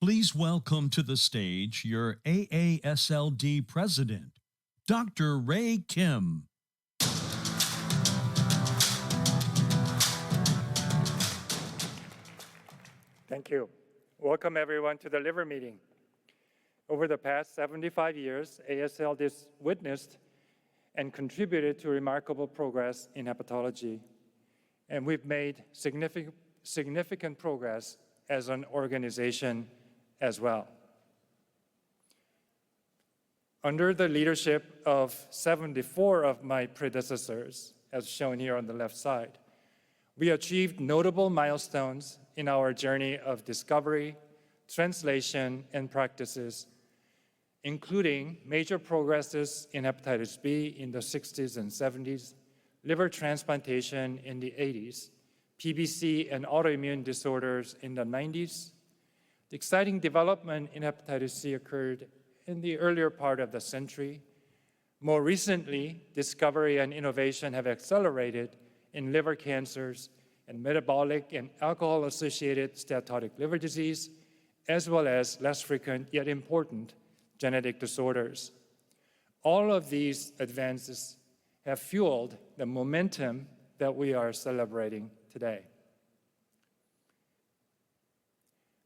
Please welcome to the stage your AASLD President, Dr. Ray Kim. Thank you. Welcome everyone to the liver meeting. Over the past 75 years, AASLD has witnessed and contributed to remarkable progress in hepatology. And we've made significant progress as an organization as well. Under the leadership of 74 of my predecessors, as shown here on the left side, we achieved notable milestones in our journey of discovery, translation, and practices, including major progresses in hepatitis B in the 60s and 70s, liver transplantation in the 80s, PBC and autoimmune disorders in the 90s. The exciting development in hepatitis C occurred in the earlier part of the century. More recently, discovery and innovation have accelerated in liver cancers and metabolic and alcohol-associated steatotic liver disease, as well as less frequent yet important genetic disorders. All of these advances have fueled the momentum that we are celebrating today.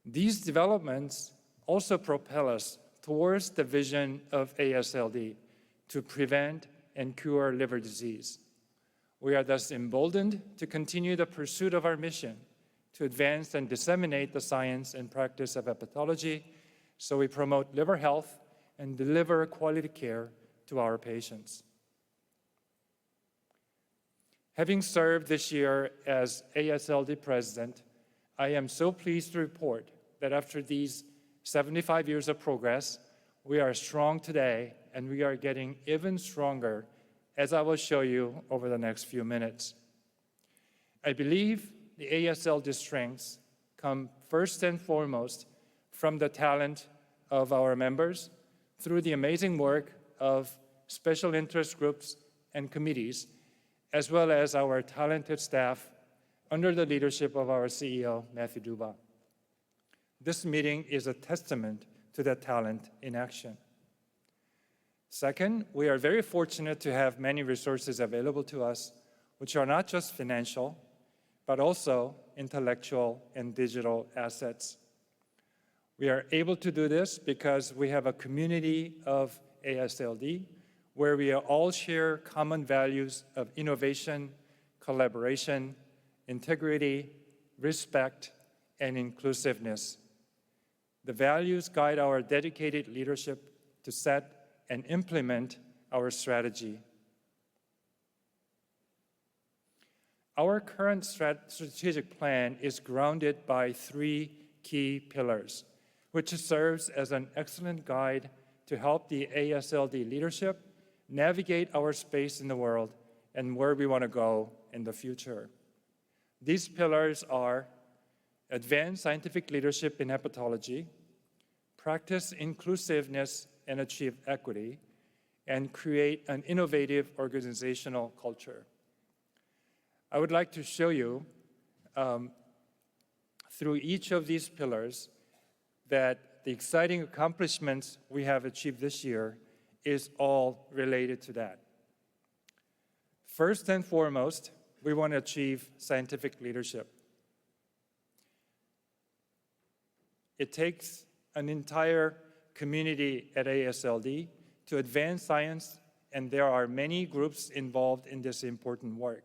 These developments also propel us towards the vision of AASLD to prevent and cure liver disease. We are thus emboldened to continue the pursuit of our mission to advance and disseminate the science and practice of hepatology so we promote liver health and deliver quality care to our patients. Having served this year as AASLD President, I am so pleased to report that after these 75 years of progress, we are strong today and we are getting even stronger, as I will show you over the next few minutes. I believe the AASLD strengths come first and foremost from the talent of our members through the amazing work of special interest groups and committees, as well as our talented staff under the leadership of our CEO, Matthew Duba. This meeting is a testament to that talent in action. Second, we are very fortunate to have many resources available to us, which are not just financial, but also intellectual and digital assets. We are able to do this because we have a community of AASLD where we all share common values of innovation, collaboration, integrity, respect, and inclusiveness. The values guide our dedicated leadership to set and implement our strategy. Our current strategic plan is grounded by 3 key pillars, which serves as an excellent guide to help the AASLD leadership navigate our space in the world and where we want to go in the future. These pillars are advance scientific leadership in hepatology, practice inclusiveness and achieve equity, and create an innovative organizational culture. I would like to show you through each of these pillars that the exciting accomplishments we have achieved this year is all related to that. First and foremost, we want to achieve scientific leadership. It takes an entire community at AASLD to advance science, and there are many groups involved in this important work.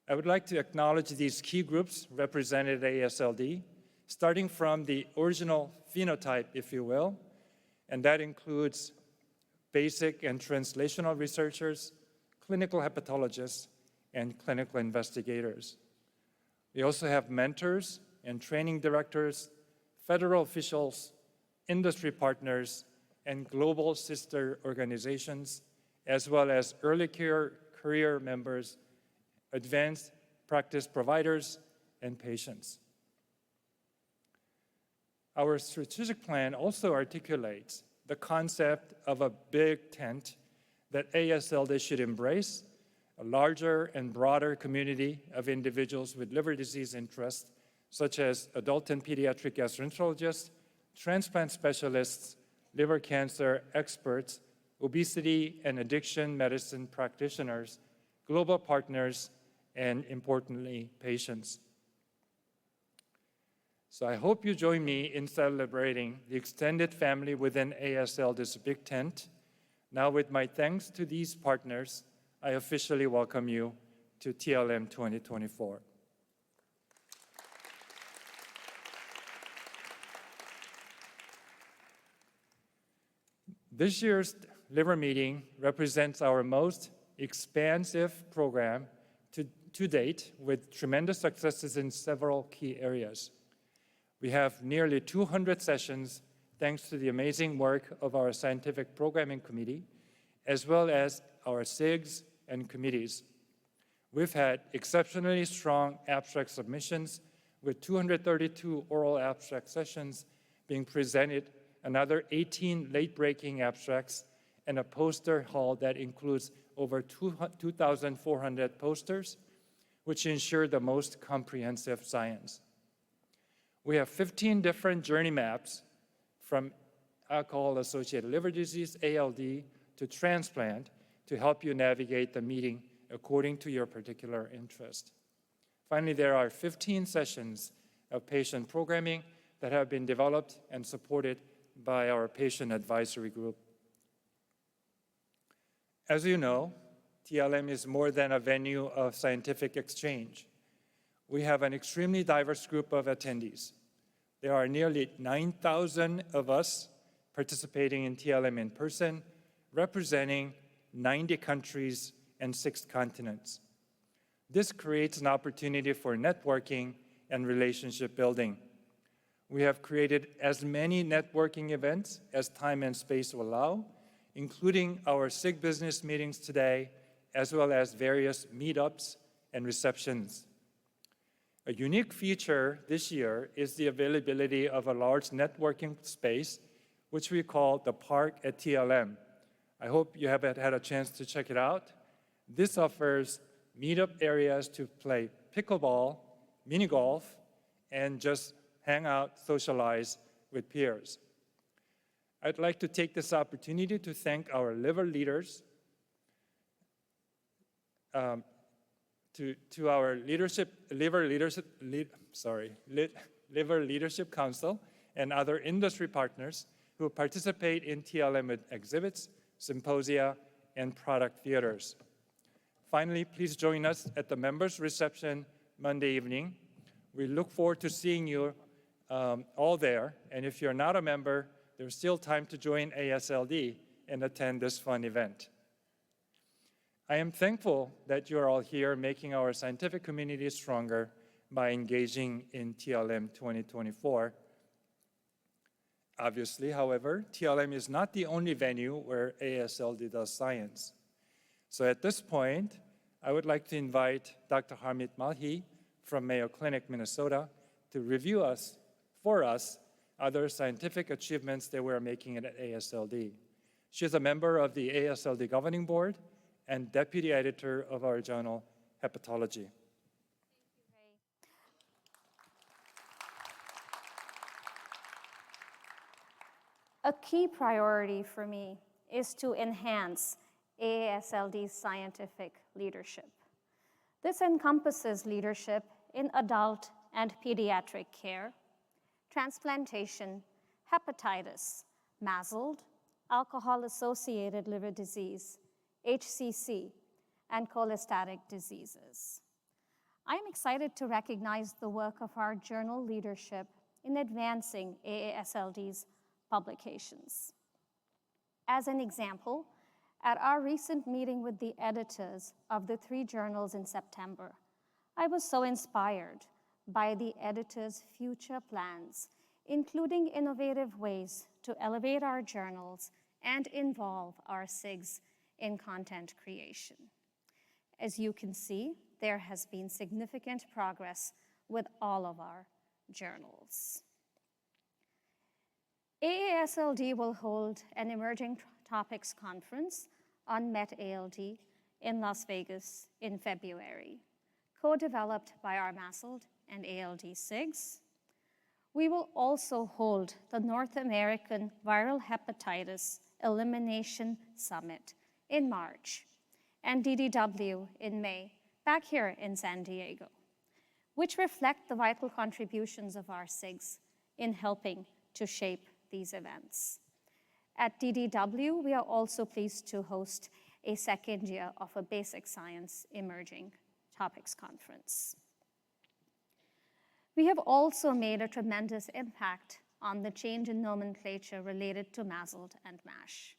I would like to acknowledge these key groups represented at AASLD, starting from the original phenotype, if you will, and that includes basic and translational researchers, clinical hepatologists, and clinical investigators. We also have mentors and training directors, federal officials, industry partners, and global sister organizations, as well as early career members, advanced practice providers, and patients. Our strategic plan also articulates the concept of a big tent that AASLD should embrace, a larger and broader community of individuals with liver disease interests such as adult and pediatric gastroenterologists, transplant specialists, liver cancer experts, obesity and addiction medicine practitioners, global partners, and importantly, patients. So I hope you join me in celebrating the extended family within AASLD's Big Tent. Now, with my thanks to these partners, I officially welcome you to TLM 2024. This year's liver meeting represents our most expansive program to date, with tremendous successes in several key areas. We have nearly 200 sessions thanks to the amazing work of our scientific programming committee, as well as our SIGs and committees. We've had exceptionally strong abstract submissions, with 232 oral abstract sessions being presented, another 18 late-breaking abstracts, and a poster hall that includes over 2,400 posters, which ensure the most comprehensive science. We have 15 different journey maps, from alcohol-associated liver disease, ALD, to transplant, to help you navigate the meeting according to your particular interest. Finally, there are 15 sessions of patient programming that have been developed and supported by our patient advisory group. As you know, TLM is more than a venue of scientific exchange. We have an extremely diverse group of attendees. There are nearly 9,000 of us participating in TLM in person, representing 90 countries and 6 continents. This creates an opportunity for networking and relationship building. We have created as many networking events as time and space will allow, including our SIG business meetings today, as well as various meetups and receptions. A unique feature this year is the availability of a large networking space, which we call the Park at TLM. I hope you have had a chance to check it out. This offers meetup areas to play pickleball, mini golf, and just hang out, socialize with peers. I'd like to take this opportunity to thank our liver leaders, to our Liver Leadership Council and other industry partners who participate in TLM with exhibits, symposia, and product theaters. Finally, please join us at the members' reception Monday evening. We look forward to seeing you all there, and if you're not a member, there's still time to join AASLD and attend this fun event. I am thankful that you're all here making our scientific community stronger by engaging in TLM 2024. Obviously, however, TLM is not the only venue where AASLD does science. So at this point, I would like to invite Dr. Harmeet Malhi from Mayo Clinic, Minnesota, to review for us other scientific achievements that we're making at AASLD. She is a member of the AASLD Governing Board and deputy editor of our journal, Hepatology. A key priority for me is to enhance AASLD's scientific leadership. This encompasses leadership in adult and pediatric care, transplantation, hepatitis, MASLD, alcohol-associated liver disease, HCC, and cholestatic diseases. I am excited to recognize the work of our journal leadership in advancing AASLD's publications. As an example, at our recent meeting with the editors of the 3 journals in September, I was so inspired by the editors' future plans, including innovative ways to elevate our journals and involve our SIGs in content creation. As you can see, there has been significant progress with all of our journals. AASLD will hold an Emerging Topics Conference on MET-ALD in Las Vegas in February, co-developed by our MASLD and ALD SIGs. We will also hold the North American Viral Hepatitis Elimination Summit in March and DDW in May, back here in San Diego, which reflect the vital contributions of our SIGs in helping to shape these events. At DDW, we are also pleased to host a second year of a Basic Science Emerging Topics Conference. We have also made a tremendous impact on the change in nomenclature related to MASLD and MASH.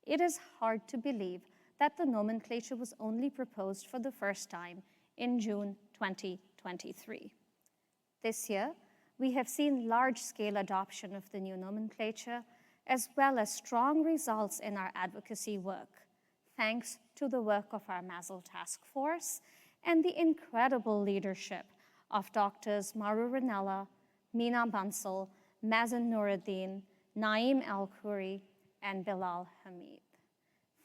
It is hard to believe that the nomenclature was only proposed for the first time in June 2023. This year, we have seen large-scale adoption of the new nomenclature, as well as strong results in our advocacy work, thanks to the work of our MASLD task force and the incredible leadership of Doctors Maru Ranella, Mina Bansal, Mazen Nuruddin, Naeem Al-Khoury, and Bilal Hamid.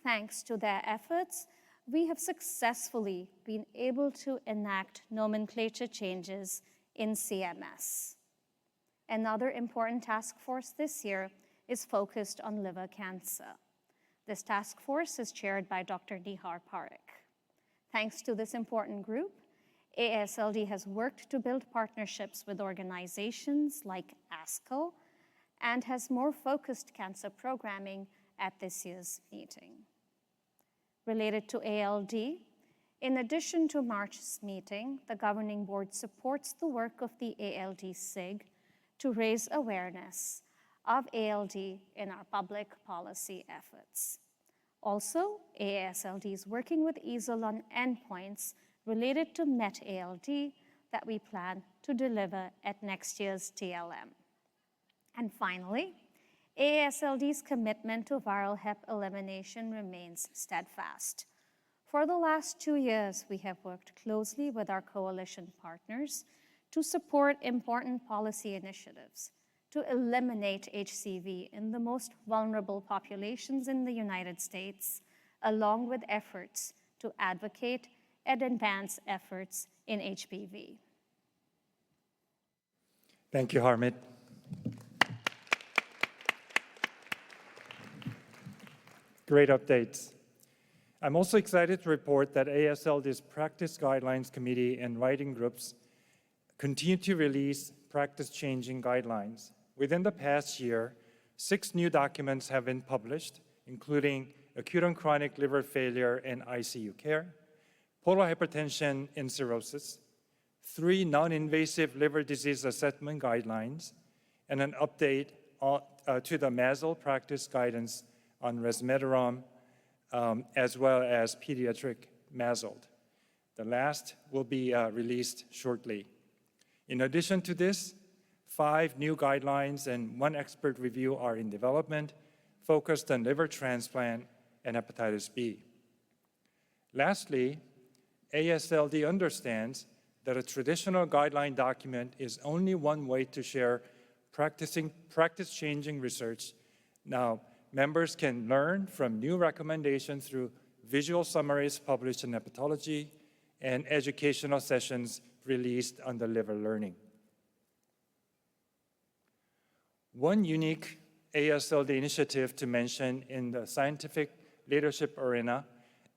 Thanks to their efforts, we have successfully been able to enact nomenclature changes in CMS. Another important task force this year is focused on liver cancer. This task force is chaired by Dr. Nihar Parekh. Thanks to this important group, AASLD has worked to build partnerships with organizations like ASCO and has more focused cancer programming at this year's meeting. Related to ALD, in addition to March's meeting, the governing board supports the work of the ALD SIG to raise awareness of ALD in our public policy efforts. Also, AASLD is working with EASL on endpoints related to MET-ALD that we plan to deliver at next year's TLM. And finally, AASLD's commitment to viral hep elimination remains steadfast. For the last 2 years, we have worked closely with our coalition partners to support important policy initiatives to eliminate HCV in the most vulnerable populations in the United States, along with efforts to advocate and advance efforts in HPV. Thank you, Harmit. Great updates. I'm also excited to report that AASLD's Practice Guidelines Committee and writing groups continue to release practice-changing guidelines. Within the past year, 6 new documents have been published, including acute and chronic liver failure and ICU care, portal hypertension and cirrhosis, 3 non-invasive liver disease assessment guidelines, and an update to the MASLD practice guidance on resmetirom, as well as pediatric MASLD. The last will be released shortly. In addition to this, 5 new guidelines and 1 expert review are in development, focused on liver transplant and hepatitis B. Lastly, AASLD understands that a traditional guideline document is only one way to share practice-changing research. Now, members can learn from new recommendations through visual summaries published in Hepatology and educational sessions released under Liver Learning. One unique AASLD initiative to mention in the scientific leadership arena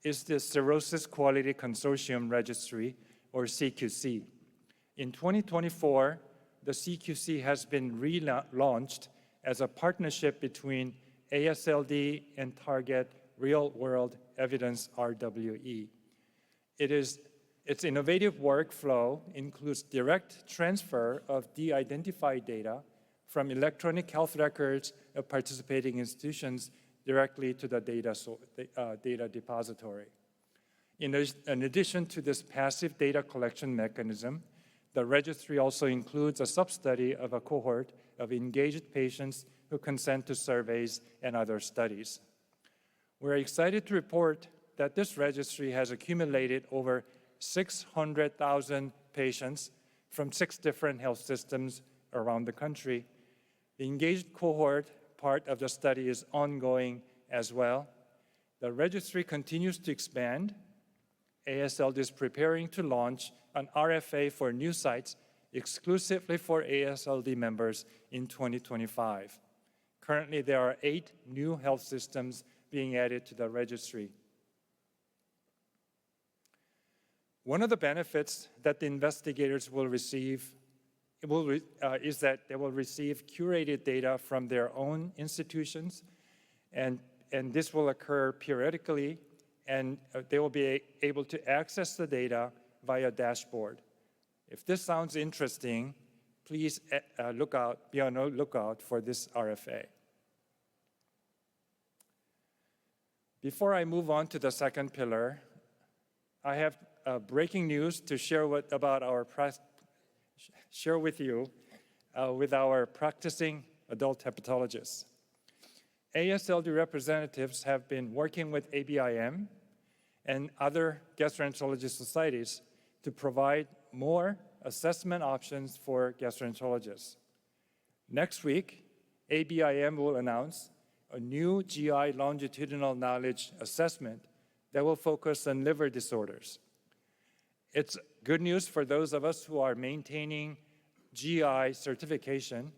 is the Cirrhosis Quality Consortium Registry, or CQC. In 2024, the CQC has been relaunched as a partnership between AASLD and Target Real-World Evidence RWE. Its innovative workflow includes direct transfer of de-identified data from electronic health records of participating institutions directly to the data depository. In addition to this passive data collection mechanism, the registry also includes a sub-study of a cohort of engaged patients who consent to surveys and other studies. We're excited to report that this registry has accumulated over 600,000 patients from 6 different health systems around the country. The engaged cohort part of the study is ongoing as well. The registry continues to expand. AASLD is preparing to launch an RFA for new sites exclusively for AASLD members in 2025. Currently, there are 8 new health systems being added to the registry. One of the benefits that the investigators will receive is that they will receive curated data from their own institutions, and this will occur periodically, and they will be able to access the data via dashboard. If this sounds interesting, please be on the lookout for this RFA. Before I move on to the second pillar, I have breaking news to share with you with our practicing adult hepatologists. AASLD representatives have been working with ABIM and other gastroenterology societies to provide more assessment options for gastroenterologists. Next week, ABIM will announce a new GI longitudinal knowledge assessment that will focus on liver disorders. It's good news for those of us who are maintaining GI certification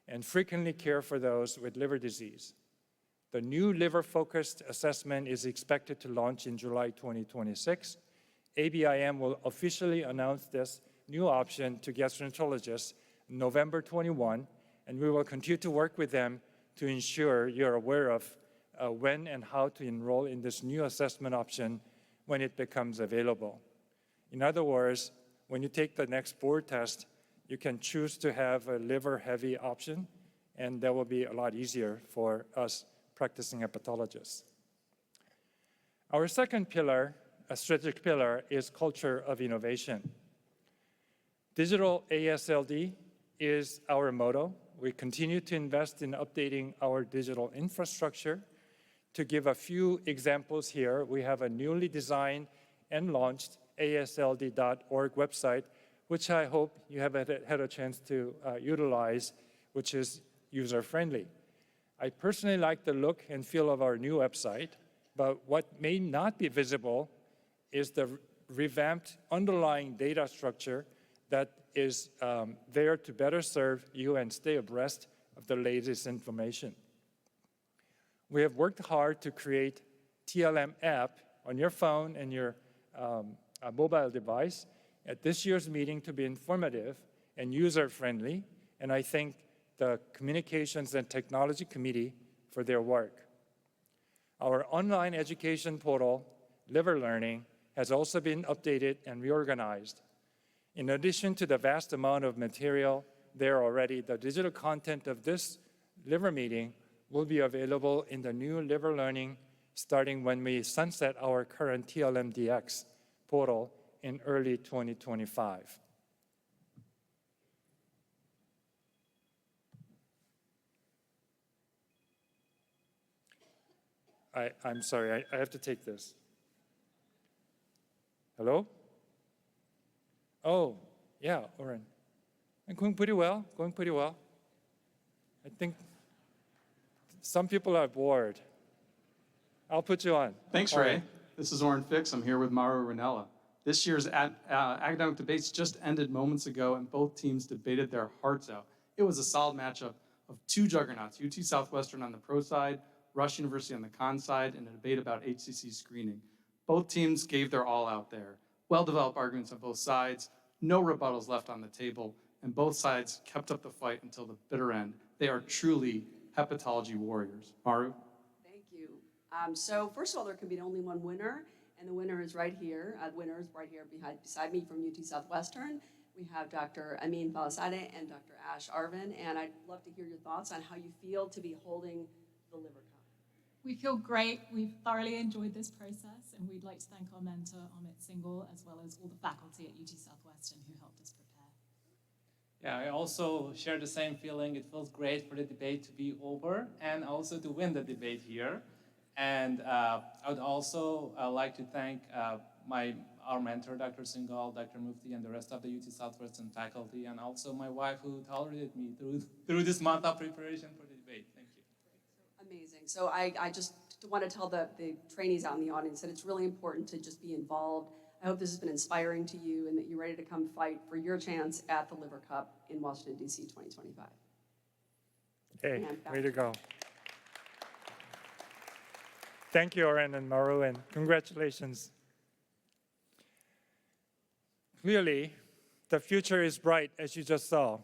and frequently care for those with liver disease. The new liver-focused assessment is expected to launch in July 2026. ABIM will officially announce this new option to gastroenterologists November 21, and we will continue to work with them to ensure you're aware of when and how to enroll in this new assessment option when it becomes available. In other words, when you take the next board test, you can choose to have a liver-heavy option, and that will be a lot easier for us practicing hepatologists. Our second pillar, a strategic pillar, is culture of innovation. Digital AASLD is our motto. We continue to invest in updating our digital infrastructure. To give a few examples here, we have a newly designed and launched AASLD.org website, which I hope you have had a chance to utilize, which is user-friendly. I personally like the look and feel of our new website, but what may not be visible is the revamped underlying data structure that is there to better serve you and stay abreast of the latest information. We have worked hard to create TLM app on your phone and your mobile device at this year's meeting to be informative and user-friendly, and I thank the Communications and Technology Committee for their work. Our online education portal, Liver Learning, has also been updated and reorganized. In addition to the vast amount of material there already, the digital content of this liver meeting will be available in the new Liver Learning starting when we sunset our current TLMDX portal in early 2025. I'm sorry, I have to take this. Hello? Oh, yeah, Oren. I'm going pretty well, I think some people are bored. I'll put you on. Thanks, Ray. This is Oren Fix. I'm here with Mauro Ranella. This year's academic debates just ended moments ago, and both teams debated their hearts out. It was a solid matchup of two juggernauts, UT Southwestern on the pro side, Rush University on the con side, and a debate about HCC screening. Both teams gave their all out there. Well-developed arguments on both sides, no rebuttals left on the table, and both sides kept up the fight until the bitter end. They are truly hepatology warriors. Maru? Thank you. So first of all, there can be only one winner, and the winner is right here. The winner is right here beside me from UT Southwestern. We have Dr. Amin FAASLD and Dr. Ash Arvin, and I'd love to hear your thoughts on how you feel to be holding the Liver Cup. We feel great. We've thoroughly enjoyed this process, and we'd like to thank our mentor, Amit Singhal, as well as all the faculty at UT Southwestern who helped us prepare. Yeah, I also share the same feeling. It feels great for the debate to be over and also to win the debate here. And I would also like to thank our mentor, Dr. Singhal, Dr. Mufti, and the rest of the UT Southwestern faculty, and also my wife who tolerated me through this month of preparation for the debate. Thank you. Amazing. So I just want to tell the trainees out in the audience that it's really important to just be involved. I hope this has been inspiring to you and that you're ready to come fight for your chance at the Liver Cup in Washington, D.C. 2025. Hey, And back way to to go. Thank you, Oren and Maru, and congratulations. Clearly, the future is bright, as you just saw.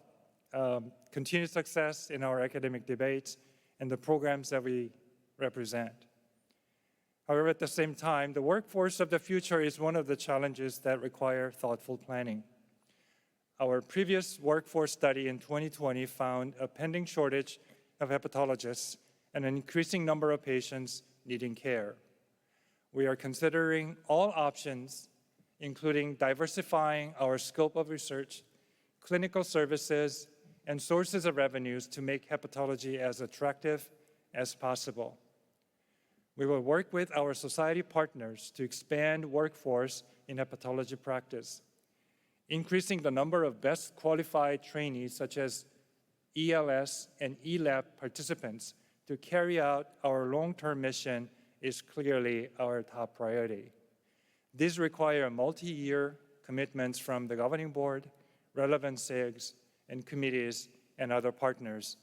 Continued success in our academic debates and the programs that we represent. However, at the same time, the workforce of the future is one of the challenges that require thoughtful planning. Our previous workforce study in 2020 found a pending shortage of hepatologists and an increasing number of patients needing care. We are considering all options, including diversifying our scope of research, clinical services, and sources of revenues to make hepatology as attractive as possible. We will work with our society partners to expand workforce in hepatology practice, increasing the number of best qualified trainees such as ELS and ELAB participants to carry out our long-term mission is clearly our top priority. These require multi-year commitments from the governing board, relevant SIGs, and committees and other partners.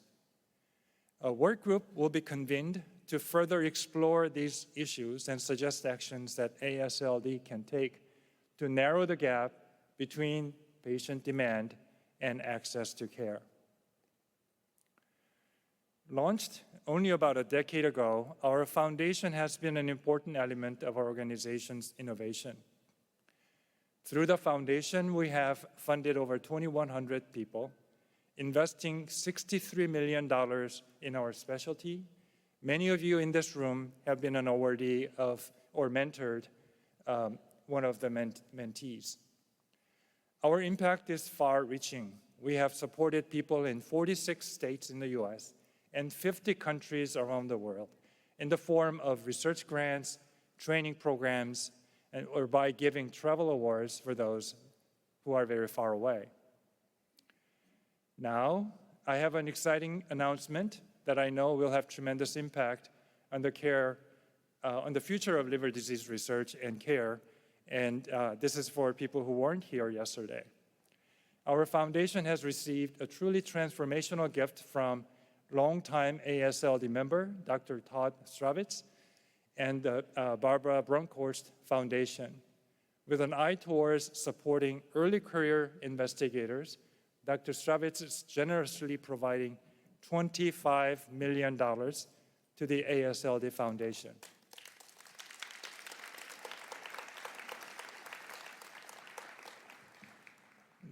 A work group will be convened to further explore these issues and suggest actions that AASLD can take to narrow the gap between patient demand and access to care. Launched only about a decade ago, our foundation has been an important element of our organization's innovation. Through the foundation, we have funded over 2,100 people, investing $63 million in our specialty. Many of you in this room have been an awardee of or mentored one of the mentees. Our impact is far-reaching. We have supported people in 46 states in the US and 50 countries around the world in the form of research grants, training programs, or by giving travel awards for those who are very far away. Now, I have an exciting announcement that I know will have tremendous impact on the future of liver disease research and care, and this is for people who weren't here yesterday. Our foundation has received a truly transformational gift from longtime AASLD member, Dr. Todd Stravitz, and the Barbara Brunkhorst Foundation. With an eye towards supporting early career investigators, Dr. Stravitz is generously providing $25 million to the AASLD Foundation.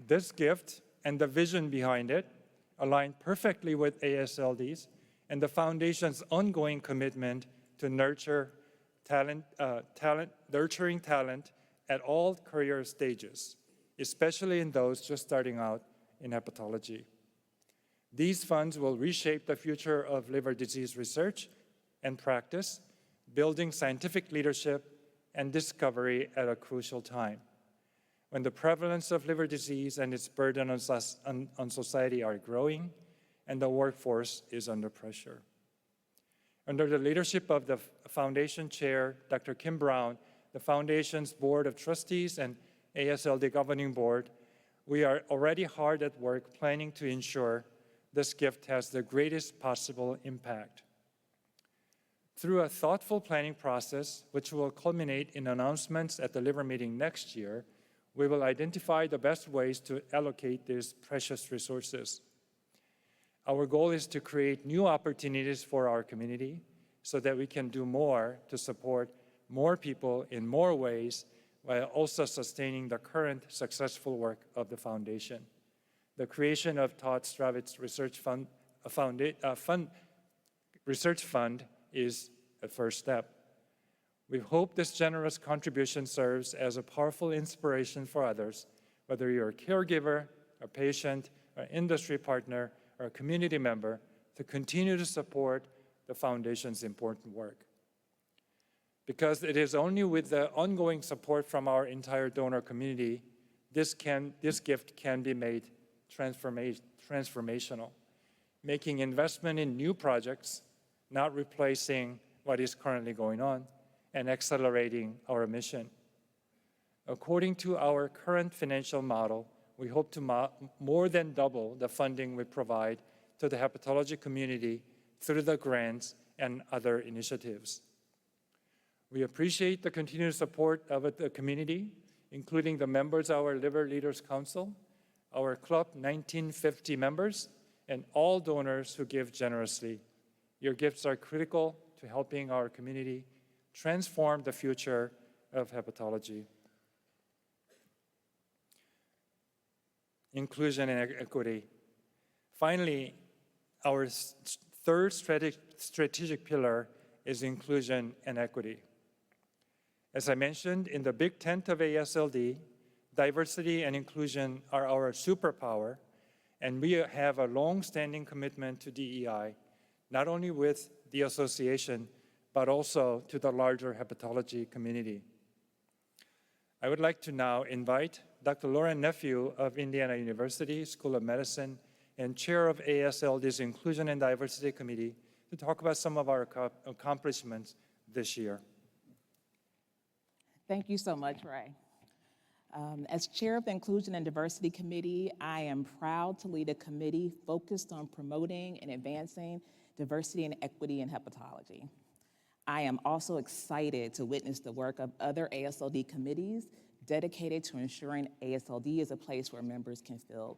This gift and the vision behind it align perfectly with AASLD's and the Foundation's ongoing commitment to nurturing talent at all career stages, especially in those just starting out in hepatology. These funds will reshape the future of liver disease research and practice, building scientific leadership and discovery at a crucial time, when the prevalence of liver disease and its burden on society are growing and the workforce is under pressure. Under the leadership of the Foundation Chair, Dr. Kim Brown, the Foundation's Board of Trustees and AASLD Governing Board, we are already hard at work planning to ensure this gift has the greatest possible impact. Through a thoughtful planning process, which will culminate in announcements at the liver meeting next year, we will identify the best ways to allocate these precious resources. Our goal is to create new opportunities for our community so that we can do more to support more people in more ways while also sustaining the current successful work of the Foundation. The creation of Todd Stravitz Research Fund is a first step. We hope this generous contribution serves as a powerful inspiration for others, whether you're a caregiver, a patient, an industry partner, or a community member, to continue to support the Foundation's important work. Because it is only with the ongoing support from our entire donor community, this gift can be made transformational, making investment in new projects, not replacing what is currently going on, and accelerating our mission. According to our current financial model, we hope to more than double the funding we provide to the hepatology community through the grants and other initiatives. We appreciate the continued support of the community, including the members of our Liver Leaders Council, our Club 1950 members, and all donors who give generously. Your gifts are critical to helping our community transform the future of hepatology. Inclusion and equity. Finally, our third strategic pillar is inclusion and equity. As I mentioned, in the big tent of AASLD, diversity and inclusion are our superpower, and we have a long-standing commitment to DEI, not only with the association, but also to the larger hepatology community. I would like to now invite Dr. Lauren Nephew of Indiana University School of Medicine and chair of AASLD's Inclusion and Diversity Committee to talk about some of our accomplishments this year. Thank you so much, Ray. As chair of the Inclusion and Diversity Committee, I am proud to lead a committee focused on promoting and advancing diversity and equity in hepatology. I am also excited to witness the work of other AASLD committees dedicated to ensuring AASLD is a place where members can feel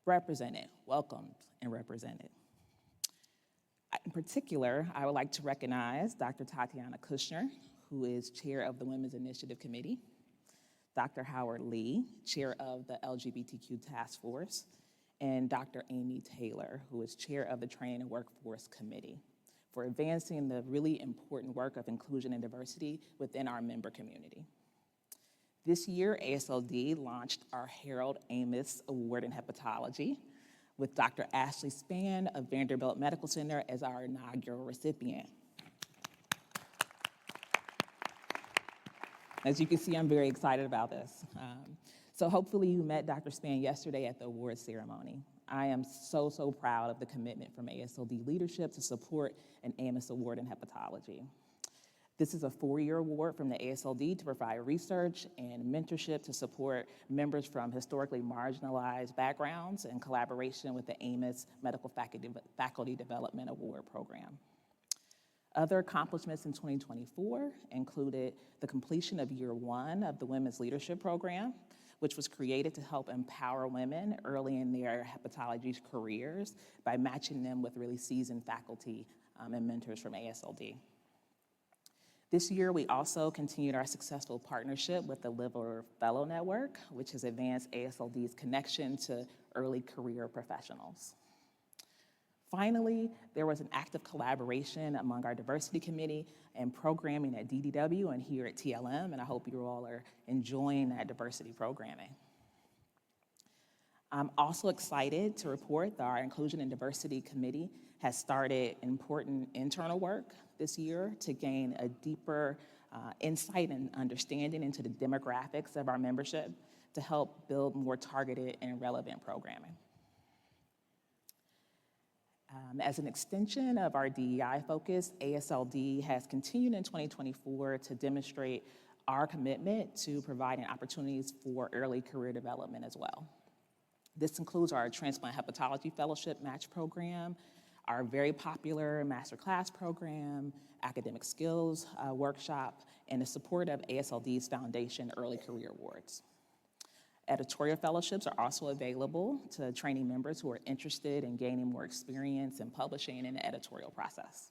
represented, welcomed, and represented. In particular, I would like to recognize Dr. Tatiana Kushner, who is chair of the Women's Initiative Committee, Dr. Howard Lee, chair of the LGBTQ Task Force, and Dr. Amy Taylor, who is chair of the Training and Workforce Committee, for advancing the really important work of inclusion and diversity within our member community. This year, AASLD launched our Harold Amos Award in Hepatology, with Dr. Ashley Spann of Vanderbilt Medical Center as our inaugural recipient. As you can see, I'm very excited about this. So hopefully you met Dr. Spann yesterday at the awards ceremony. I am so proud of the commitment from AASLD leadership to support an Amos Award in hepatology. This is a 4-year award from the AASLD to provide research and mentorship to support members from historically marginalized backgrounds in collaboration with the Amos Medical Faculty Development Award Program. Other accomplishments in 2024 included the completion of year 1 of the Women's Leadership Program, which was created to help empower women early in their hepatology careers by matching them with really seasoned faculty and mentors from AASLD. This year, we also continued our successful partnership with the Liver Fellow Network, which has advanced AASLD's connection to early career professionals. Finally, there was an active collaboration among our diversity committee and programming at DDW and here at TLM, and I hope you all are enjoying that diversity programming. I'm also excited to report that our Inclusion and Diversity Committee has started important internal work this year to gain a deeper insight and understanding into the demographics of our membership to help build more targeted and relevant programming. As an extension of our DEI focus, AASLD has continued in 2024 to demonstrate our commitment to providing opportunities for early career development as well. This includes our Transplant Hepatology Fellowship Match Program, our very popular Masterclass program, Academic Skills Workshop, and the support of AASLD's Foundation Early Career Awards. Editorial fellowships are also available to training members who are interested in gaining more experience in publishing in the editorial process.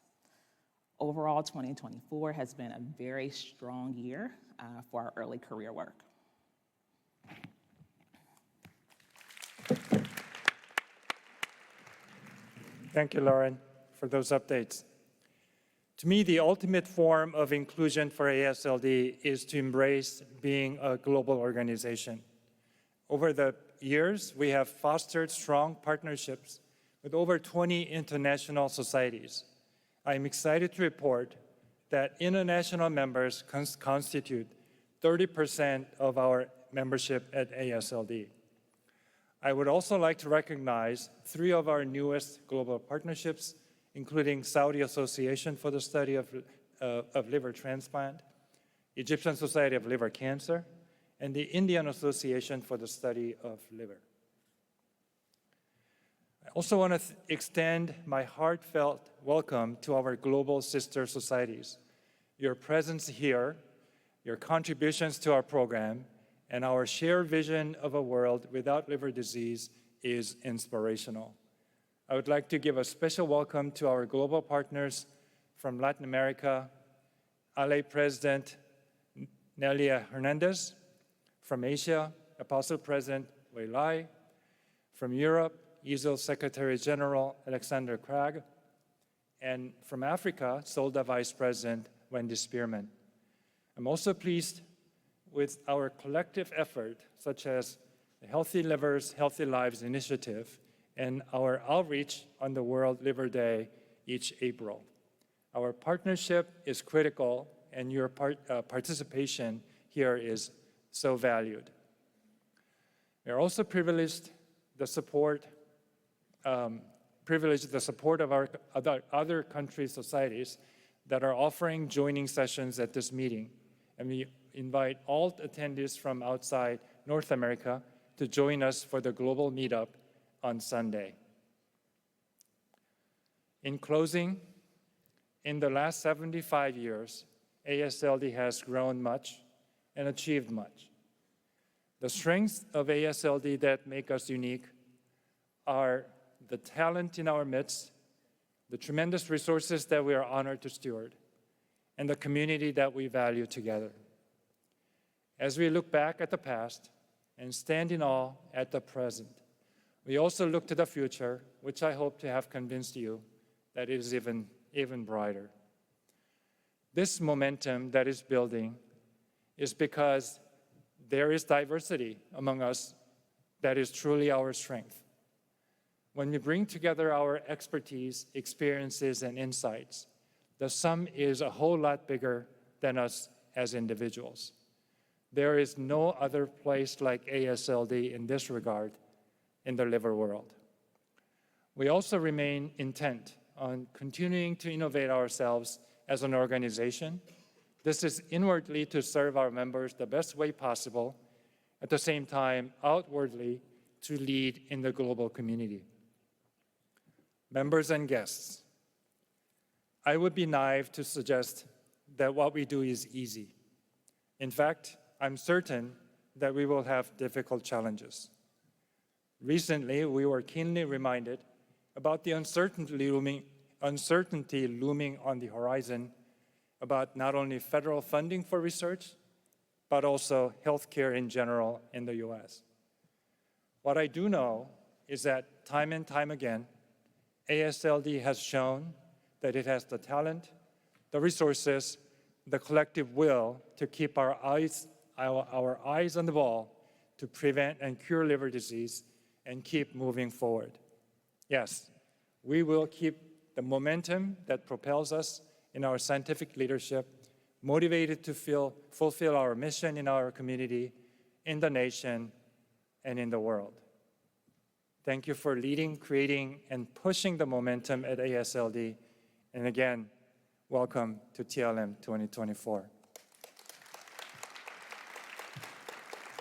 Overall, 2024 has been a very strong year for our early career work. Thank you, Lauren, for those updates. To me, the ultimate form of inclusion for AASLD is to embrace being a global organization. Over the years, we have fostered strong partnerships with over 20 international societies. I am excited to report that international members constitute 30% of our membership at AASLD. I would also like to recognize 3 of our newest global partnerships, including Saudi Association for the Study of Liver Transplant, Egyptian Society of Liver Cancer, and the Indian Association for the Study of Liver. I also want to extend my heartfelt welcome to our global sister societies. Your presence here, your contributions to our program, and our shared vision of a world without liver disease is inspirational. I would like to give a special welcome to our global partners from Latin America, LA President Nelia Hernandez, from Asia, Apostle President Wei Lai, from Europe, EASL Secretary General Alexander Krag, and from Africa, SOLDA Vice President Wendy Spearman. I'm also pleased with our collective effort, such as the Healthy Livers, Healthy Lives initiative and our outreach on the World Liver Day each April. Our partnership is critical, and your participation here is so valued. We are also privileged the support of our other country societies that are offering joining sessions at this meeting. And we invite all attendees from outside North America to join us for the global meetup on Sunday. In closing, in the last 75 years, AASLD has grown much and achieved much. The strengths of AASLD that make us unique are the talent in our midst, the tremendous resources that we are honored to steward, and the community that we value together. As we look back at the past and stand in awe at the present, we also look to the future, which I hope to have convinced you that it is even brighter. This momentum that is building is because there is diversity among us that is truly our strength. When we bring together our expertise, experiences, and insights, the sum is a whole lot bigger than us as individuals. There is no other place like AASLD in this regard in the liver world. We also remain intent on continuing to innovate ourselves as an organization. This is inwardly to serve our members the best way possible, at the same time outwardly to lead in the global community. Members and guests, I would be naive to suggest that what we do is easy. In fact, I'm certain that we will have difficult challenges. Recently, we were keenly reminded about the uncertainty looming on the horizon about not only federal funding for research, but also healthcare in general in the US. What I do know is that time and time again, AASLD has shown that it has the talent, the resources, the collective will to keep our eyes on the ball to prevent and cure liver disease and keep moving forward. Yes, we will keep the momentum that propels us in our scientific leadership, motivated to fulfill our mission in our community, in the nation, and in the world. Thank you for leading, creating, and pushing the momentum at AASLD. And again, welcome to TLM 2024.